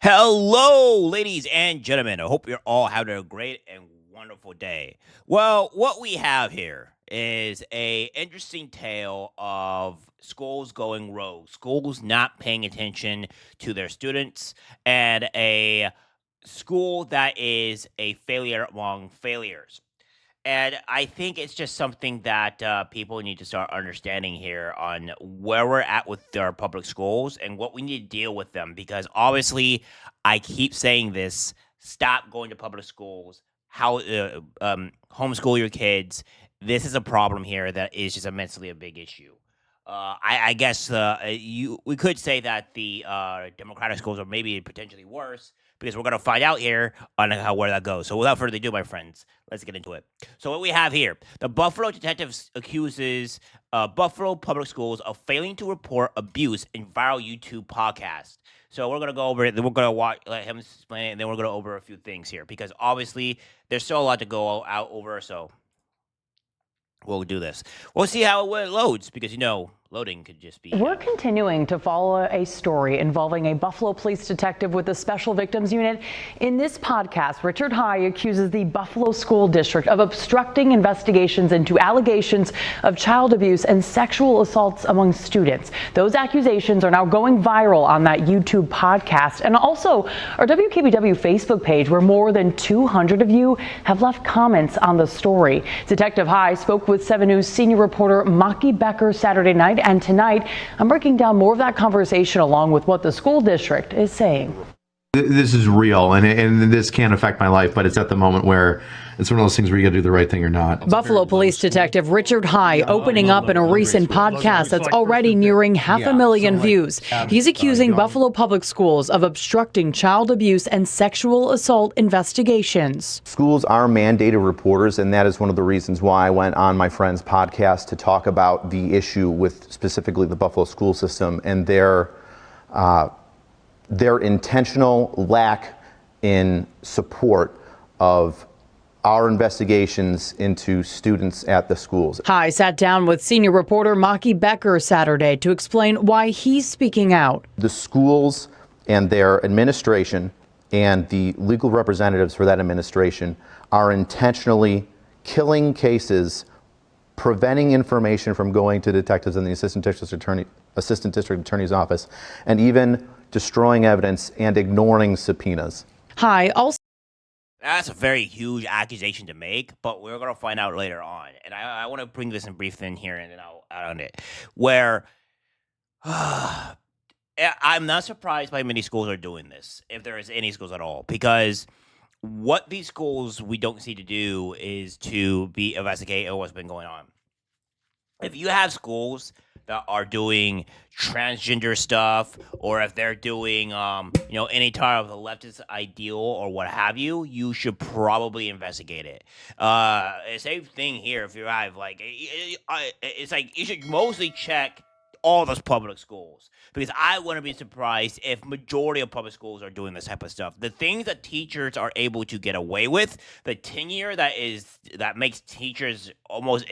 Hello, ladies and gentlemen. I hope you're all having a great and wonderful day. Well, what we have here is a interesting tale of schools going rogue, schools not paying attention to their students, and a school that is a failure among failures. And I think it's just something that people need to start understanding here on where we're at with our public schools and what we need to deal with them. Because obviously, I keep saying this: stop going to public schools. Homeschool your kids. This is a problem here that is just immensely a big issue. I guess we could say that the democratic schools are maybe potentially worse because we're going to find out here on where that goes. So without further ado, my friends, let's get into it. So what we have here, the Buffalo detectives accuses Buffalo public schools of failing to report abuse in viral YouTube podcast. So we're gonna go over it. Then we're gonna let him explain it, and then we're gonna go over a few things here because obviously there's still a lot to go out over. So we'll do this. We'll see how it loads because loading could just be. We're continuing to follow a story involving a Buffalo police detective with the Special Victims Unit. In this podcast, Richard High accuses the Buffalo School District of obstructing investigations into allegations of child abuse and sexual assaults among students. Those accusations are now going viral on that YouTube podcast and also our WKBW Facebook page, where more than 200 of you have left comments on the story. Detective High spoke with 7 News senior reporter Maki Becker Saturday night. And tonight, I'm breaking down more of that conversation along with what the school district is saying. This is real, and this can affect my life, but it's at the moment where it's one of those things where you got to do the right thing or not. Buffalo Police Detective Richard High opening up in a recent podcast that's already nearing 500,000 views. He's accusing Buffalo Public Schools of obstructing child abuse and sexual assault investigations. Schools are mandated reporters, and that is one of the reasons why I went on my friend's podcast to talk about the issue with specifically the Buffalo school system and their intentional lack in support of our investigations into students at the schools. High sat down with senior reporter Maki Becker Saturday to explain why he's speaking out. The schools and their administration and the legal representatives for that administration are intentionally killing cases, preventing information from going to detectives in the assistant district attorney's office, and even destroying evidence and ignoring subpoenas. High also. That's a very huge accusation to make, but we're going to find out later on. And I want to bring this in brief in here, and then I'll add on it. Where I'm not surprised by many schools are doing this, if there is any schools at all, because what these schools we don't see to do is to be investigating what's been going on. If you have schools that are doing transgender stuff, or if they're doing, any type of the leftist ideal or what have you, you should probably investigate it. Same thing here. If you have it's like you should mostly check all those public schools, because I wouldn't be surprised if majority of public schools are doing this type of stuff. The things that teachers are able to get away with, the tenure that makes teachers almost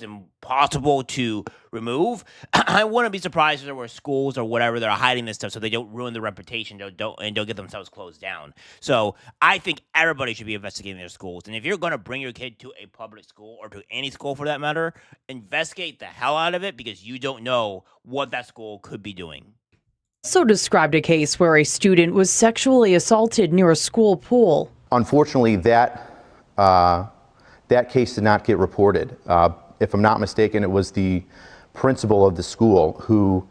impossible to remove. I wouldn't be surprised if there were schools or whatever that are hiding this stuff so they don't ruin their reputation, don't get themselves closed down. So I think everybody should be investigating their schools. And if you're going to bring your kid to a public school, or to any school for that matter, investigate the hell out of it, because you don't know what that school could be doing. Also described a case where a student was sexually assaulted near a school pool. Unfortunately, that case did not get reported. If I'm not mistaken, it was the principal of the school who,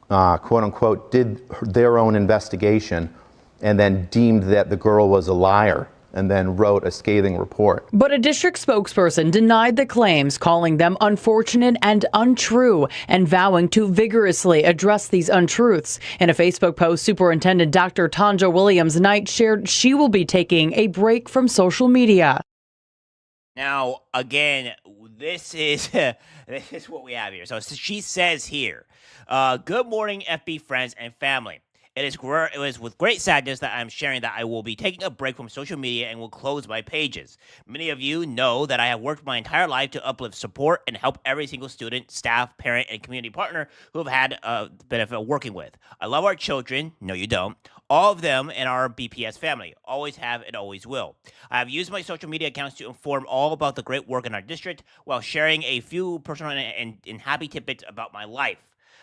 quote unquote, did their own investigation and then deemed that the girl was a liar and then wrote a scathing report. But a district spokesperson denied the claims, calling them unfortunate and untrue, and vowing to vigorously address these untruths. In a Facebook post, Superintendent Dr. Tanja Williams-Knight shared she will be taking a break from social media. Now, again, this is what we have here. So she says here, good morning, FB friends and family. It is with great sadness that I'm sharing that I will be taking a break from social media and will close my pages. Many of you know that I have worked my entire life to uplift, support, and help every single student, staff, parent, and community partner who have had the benefit of working with. I love our children. No, you don't. All of them in our BPS family. Always have and always will. I have used my social media accounts to inform all about the great work in our district while sharing a few personal and happy tidbits about my life.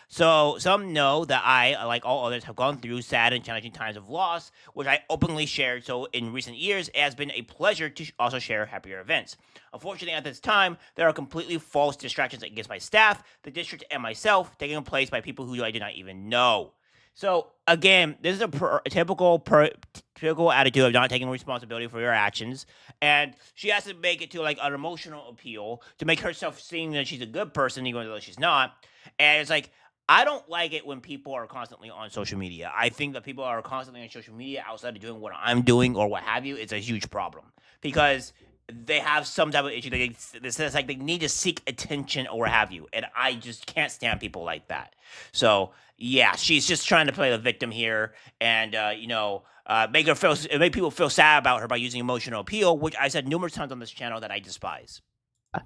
So some know that I, like all others, have gone through sad and challenging times of loss, which I openly shared. So in recent years, it has been a pleasure to also share happier events. Unfortunately, at this time, there are completely false distractions against my staff, the district, and myself, taking place by people who I do not even know. So again, this is a typical attitude of not taking responsibility for your actions, and she has to make it to like an emotional appeal to make herself seem that she's a good person, even though she's not. And it's like I don't like it when people are constantly on social media. I think that people are constantly on social media outside of doing what I'm doing or what have you. It's a huge problem because they have some type of issue. It's like they need to seek attention or what have you, and I just can't stand people like that. So yeah, she's just trying to play the victim here, and make people feel sad about her by using emotional appeal, which I said numerous times on this channel that I despise.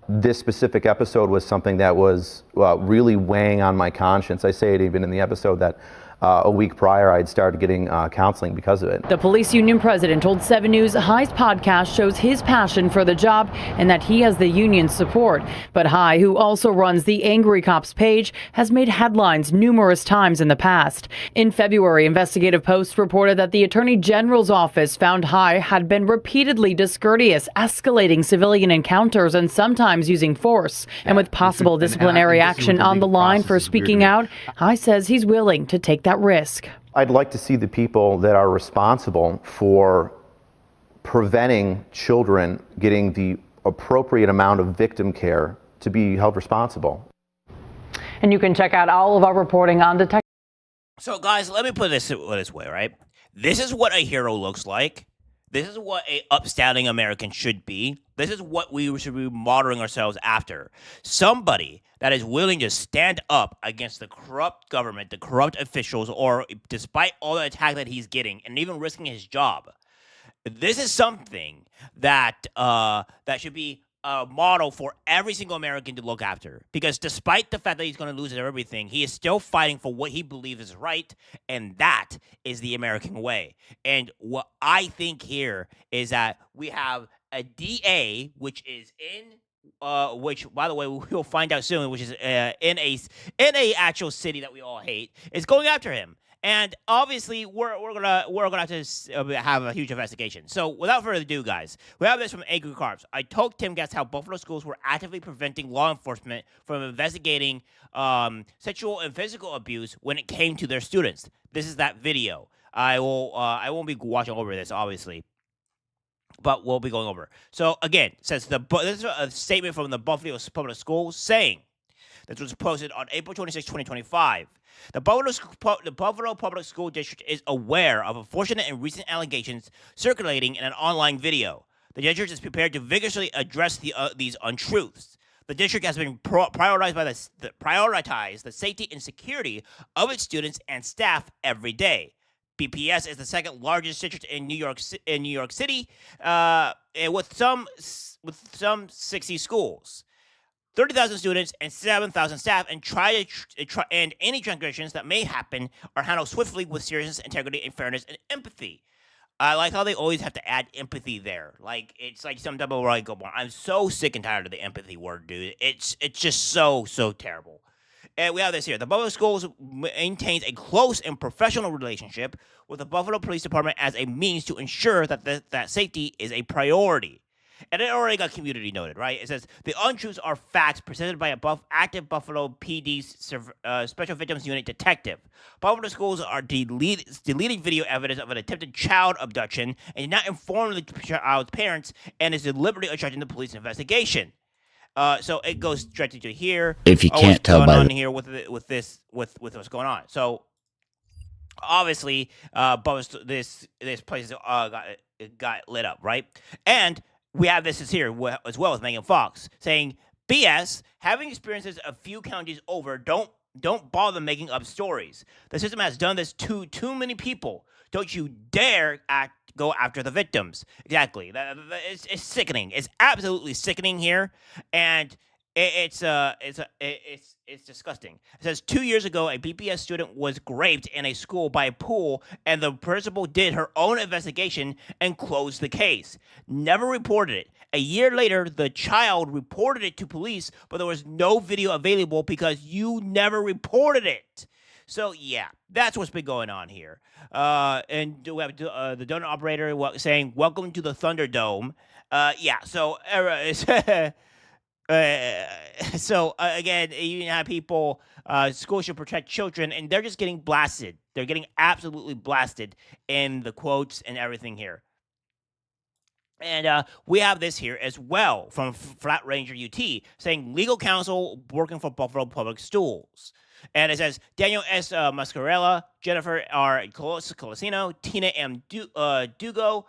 This specific episode was something that was really weighing on my conscience. I say it even in the episode that a week prior I had started getting counseling because of it. The police union president told 7 News High's podcast shows his passion for the job and that he has the union's support. But High, who also runs the Angry Cops page, has made headlines numerous times in the past. In February, Investigative Post reported that the Attorney General's office found High had been repeatedly discourteous, escalating civilian encounters and sometimes using force. And with possible disciplinary action on the line for speaking out, High says he's willing to take that risk. I'd like to see the people that are responsible for preventing children getting the appropriate amount of victim care to be held responsible. And you can check out all of our reporting on Detective. So guys, let me put this way, right? This is what a hero looks like. This is what a upstanding American should be. This is what we should be modeling ourselves after. Somebody that is willing to stand up against the corrupt government, the corrupt officials, or despite all the attack that he's getting and even risking his job. This is something that that should be a model for every single American to look after. Because despite the fact that he's going to lose everything, he is still fighting for what he believes is right, and that is the American way. And what I think here is that we have a DA, which is which, by the way, we'll find out soon, which is in a actual city that we all hate, is going after him. And obviously, we're gonna have to have a huge investigation. So, without further ado, guys, we have this from Angry Cops. I told Tim Guest how Buffalo schools were actively preventing law enforcement from investigating sexual and physical abuse when it came to their students. This is that video. I won't be watching over this, obviously, but we'll be going over. So again, this is a statement from the Buffalo Public Schools saying, this was posted on April 26, 2025. The Buffalo Public School District is aware of unfortunate and recent allegations circulating in an online video. The district is prepared to vigorously address these untruths. The district has been prioritize the safety and security of its students and staff every day. BPS is the second largest district in New York City, with some 60 schools, 30,000 students, and 7,000 staff, and and any transgressions that may happen are handled swiftly with seriousness, integrity, and fairness and empathy. I like how they always have to add empathy there. Like, it's like some type of like, I'm so sick and tired of the empathy word, dude. It's just so terrible. And we have this here. The Buffalo Schools maintains a close and professional relationship with the Buffalo Police Department as a means to ensure that that safety is a priority. And it already got community noted, right? It says, the untruths are facts presented by a active Buffalo PD Special Victims Unit detective. Buffalo Schools are deleting video evidence of an attempted child abduction and did not inform the child's parents and is deliberately obstructing the police investigation. So it goes directly to here. If you can't tell by on here with what's going on. So obviously, this place got lit up, right? And we have this is here as well as Megan Fox saying, BS, having experiences a few counties over don't Don't bother making up stories. The system has done this to too many people. Don't you dare go after the victims. Exactly. It's sickening. It's absolutely sickening here, and it's disgusting. It says 2 years ago, a BPS student was raped in a school by a pool, and the principal did her own investigation and closed the case. Never reported it. A year later, the child reported it to police, but there was no video available because you never reported it. So yeah, that's what's been going on here. And we have the donut operator saying, "Welcome to the Thunderdome." Yeah. So again, you have people. Schools should protect children, and they're just getting blasted. They're getting absolutely blasted in the quotes and everything here. And we have this here as well from Flat Ranger UT saying legal counsel working for Buffalo Public Schools. And it says Daniel S. Mascarella, Jennifer R. Colasino, Tina M. Dugo.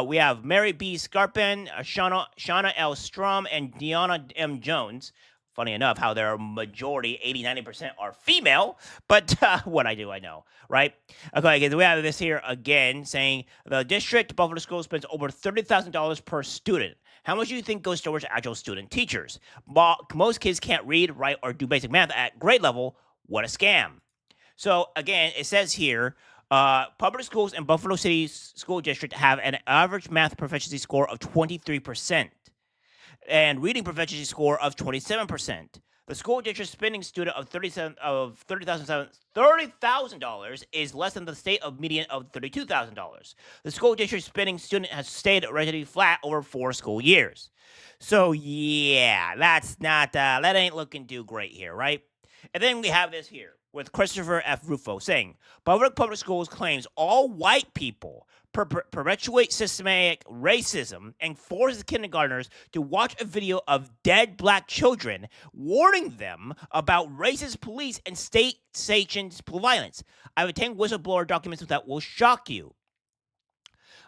We have Mary B. Scarpin, Shauna L. Strom, and Deanna M. Jones. Funny enough, how their majority, 80-90% are female, but what I do, I know, right? Okay, we have this here again saying the district Buffalo Schools spends over $30,000 per student. How much do you think goes towards actual student teachers? Most kids can't read, write, or do basic math at grade level. What a scam. So again, it says here, public schools in Buffalo City School District have an average math proficiency score of 23%. And reading proficiency score of 27%. The school district spending student of $30,000 is less than the state of median of $32,000. The school district spending student has stayed relatively flat over 4 school years. So yeah, that's not that ain't looking too great here, right? And then we have this here with Christopher F. Rufo saying, Public Schools claims all white people perpetuate systematic racism and forces kindergartners to watch a video of dead black children, warning them about racist police and state-sanctioned violence. I've obtained whistleblower documents that will shock you.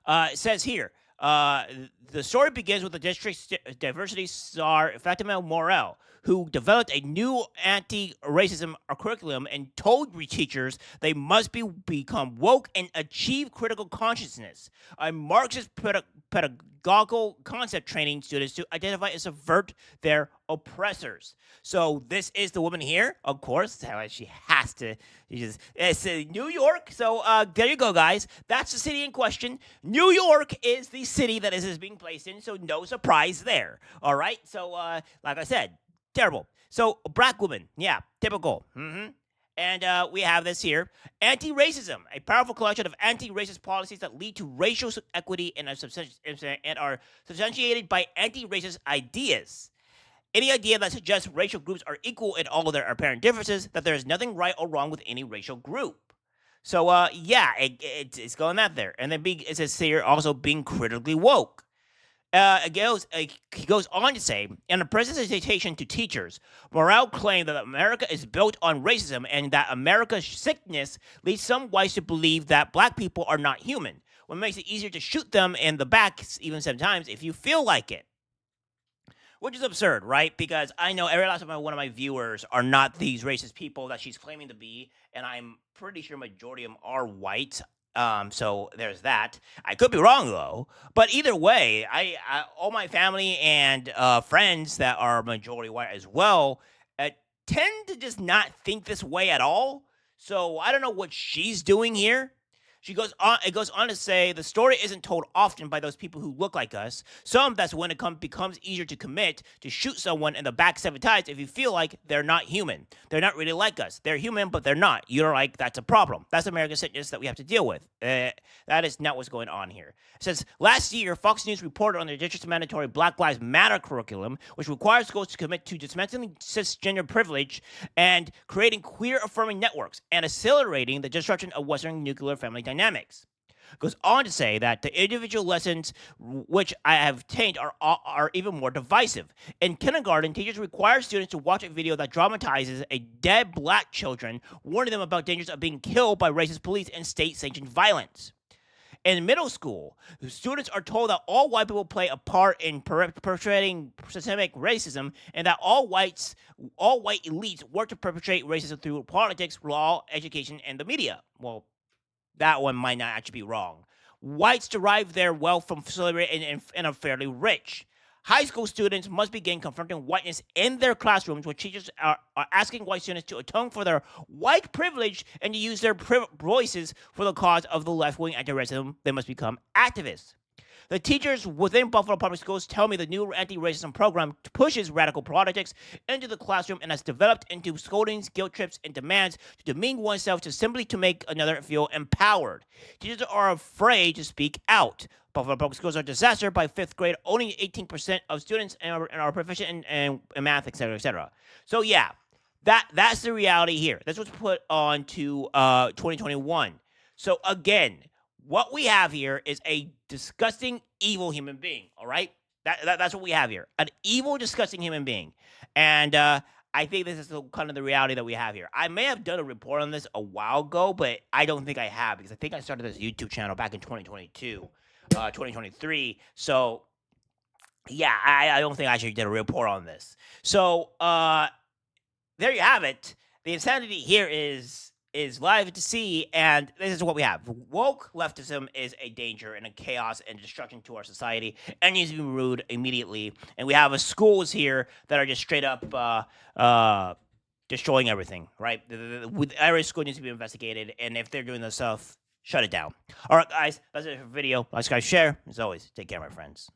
It says here, the story begins with the district's diversity czar, Fatima Morel, who developed a new anti-racism curriculum and told teachers they must become woke and achieve critical consciousness. A Marxist pedagogical concept training students to identify and subvert their oppressors. So this is the woman here, of course. She has to. It's New York. So there you go, guys. That's the city in question. New York is the city that this is being placed in. So no surprise there. All right. So like I said, terrible. So black woman, yeah, typical. And we have this here. Anti-racism, a powerful collection of anti-racist policies that lead to racial equity and are substantiated by anti-racist ideas. Any idea that suggests racial groups are equal in all of their apparent differences, that there is nothing right or wrong with any racial group. So, yeah, it's going that there. And then it says here also being critically woke. He goes on to say, in a presentation to teachers, Morale claimed that America is built on racism and that America's sickness leads some whites to believe that black people are not human, what makes it easier to shoot them in the back even sometimes if you feel like it. Which is absurd, right? Because I know every last one of my viewers are not these racist people that she's claiming to be, and I'm pretty sure majority of them are white. So there's that. I could be wrong though, but either way, I all my family and friends that are majority white as well tend to just not think this way at all. So I don't know what she's doing here. It goes on to say the story isn't told often by those people who look like us. That's when it becomes easier to commit to shoot someone in the back 7 times if you feel like they're not human. They're not really like us. They're human, but they're not. You're like, that's a problem. That's American sickness that we have to deal with. That is not what's going on here. It says, last year, Fox News reported on the district's mandatory Black Lives Matter curriculum, which requires schools to commit to dismantling cisgender privilege and creating queer-affirming networks and accelerating the disruption of Western nuclear family dynamics. Goes on to say that the individual lessons which I have obtained are even more divisive. In kindergarten, teachers require students to watch a video that dramatizes a dead black children, warning them about dangers of being killed by racist police and state-sanctioned violence. In middle school, students are told that all white people play a part in perpetrating systemic racism, and that all white elites work to perpetrate racism through politics, law, education, and the media. Well, that one might not actually be wrong. Whites derive their wealth from slavery and are fairly rich. High school students must begin confronting whiteness in their classrooms, where teachers are asking white students to atone for their white privilege and to use their voices for the cause of the left-wing anti-racism. They must become activists. The teachers within Buffalo Public Schools tell me the new anti-racism program pushes radical politics into the classroom and has developed into scoldings, guilt trips, and demands to demean oneself simply to make another feel empowered. Teachers are afraid to speak out. Buffalo Public Schools are a disaster. By 5th grade, only 18% of students are proficient in math, etc., etc. So yeah, that's the reality here. That's what's put on to 2021. So again, what we have here is a disgusting, evil human being, all right? That's what we have here. An evil, disgusting human being. And I think this is kind of the reality that we have here. I may have done a report on this a while ago, but I don't think I have, because I think I started this YouTube channel back in 2022, 2023. So, yeah, I don't think I actually did a report on this. So, there you have it. The insanity here is live to see, and this is what we have. Woke leftism is a danger and a chaos and destruction to our society, and needs to be removed immediately. And we have schools here that are just straight up destroying everything, right? Every school needs to be investigated, and if they're doing this stuff, shut it down. All right, guys, that's it for the video. Like, guys, share. As always, take care, my friends.